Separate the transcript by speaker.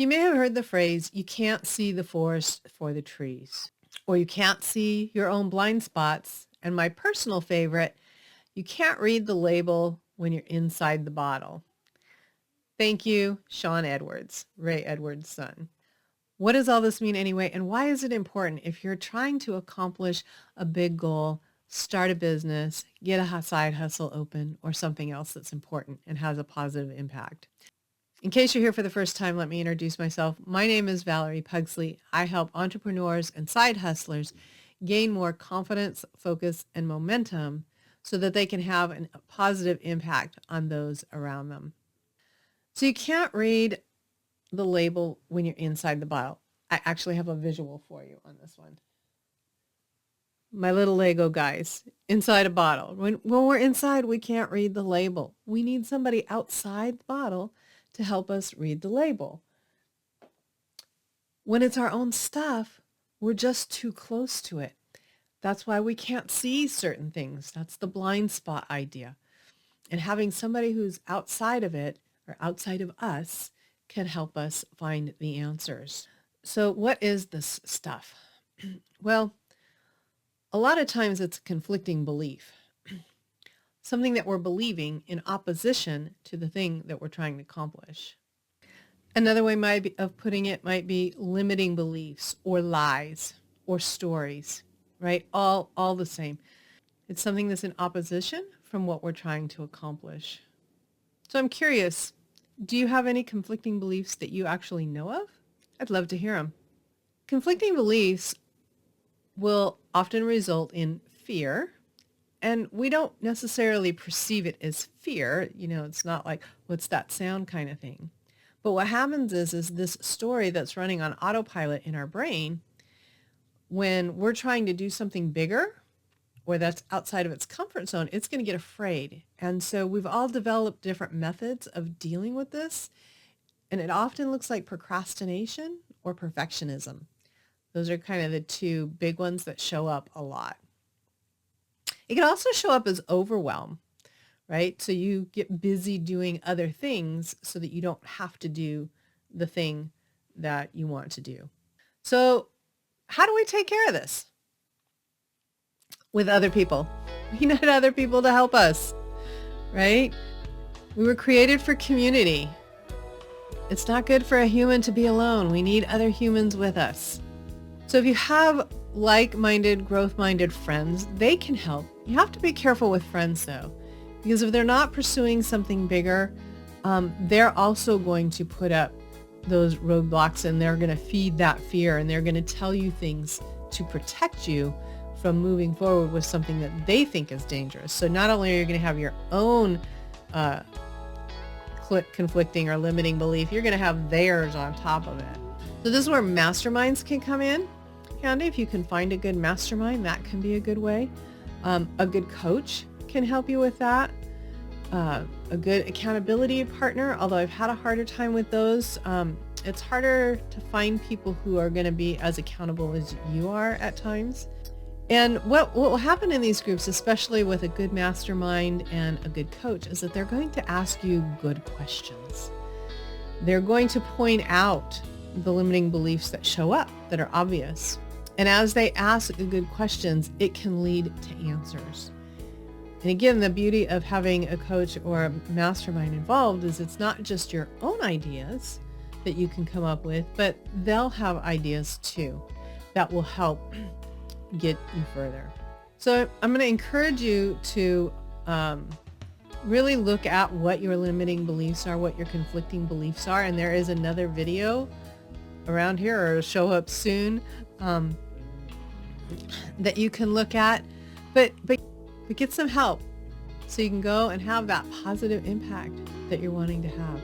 Speaker 1: You may have heard the phrase, you can't see the forest for the trees, or you can't see your own blind spots. And my personal favorite, you can't read the label when you're inside the bottle. Thank you, Sean Edwards, Ray Edwards' son. What does all this mean anyway? And why is it important if you're trying to accomplish a big goal, start a business, get a side hustle open, or something else that's important and has a positive impact? In case you're here for the first time, let me introduce myself. My name is Valerie Pugsley. I help entrepreneurs and side hustlers gain more confidence, focus, and momentum so that they can have a positive impact on those around them. So you can't read the label when you're inside the bottle. I actually have a visual for you on this one. My little Lego guys inside a bottle. When we're inside, we can't read the label. We need somebody outside the bottle to help us read the label. When it's our own stuff, we're just too close to it. That's why we can't see certain things. That's the blind spot idea. And having somebody who's outside of it or outside of us can help us find the answers. So what is this stuff? Well, a lot of times it's a conflicting belief. Something that we're believing in opposition to the thing that we're trying to accomplish. Another way of putting it might be limiting beliefs or lies or stories, right? All the same. It's something that's in opposition from what we're trying to accomplish. So I'm curious, do you have any conflicting beliefs that you actually know of? I'd love to hear them. Conflicting beliefs will often result in fear. And we don't necessarily perceive it as fear. It's not like, what's that sound kind of thing. But what happens is this story that's running on autopilot in our brain, when we're trying to do something bigger or that's outside of its comfort zone, it's going to get afraid. And so we've all developed different methods of dealing with this. And it often looks like procrastination or perfectionism. Those are kind of the two big ones that show up a lot. It can also show up as overwhelm, right? So you get busy doing other things so that you don't have to do the thing that you want to do. So how do we take care of this? With other people. We need other people to help us, right? We were created for community. It's not good for a human to be alone. We need other humans with us. So if you have like-minded, growth-minded friends, they can help. You have to be careful with friends though, because if they're not pursuing something bigger, they're also going to put up those roadblocks and they're going to feed that fear and they're going to tell you things to protect you from moving forward with something that they think is dangerous. So not only are you going to have your own conflicting or limiting belief, you're going to have theirs on top of it. So this is where masterminds can come in handy. If you can find a good mastermind, that can be a good way. A good coach can help you with that. A good accountability partner, although I've had a harder time with those. It's harder to find people who are going to be as accountable as you are at times. And what will happen in these groups, especially with a good mastermind and a good coach, is that they're going to ask you good questions. They're going to point out the limiting beliefs that show up that are obvious. And as they ask the good questions, it can lead to answers. And again, the beauty of having a coach or a mastermind involved is it's not just your own ideas that you can come up with, but they'll have ideas too that will help get you further. So I'm going to encourage you to really look at what your limiting beliefs are, what your conflicting beliefs are. And there is another video around here, or it'll show up soon, that you can look at, but get some help so you can go and have that positive impact that you're wanting to have.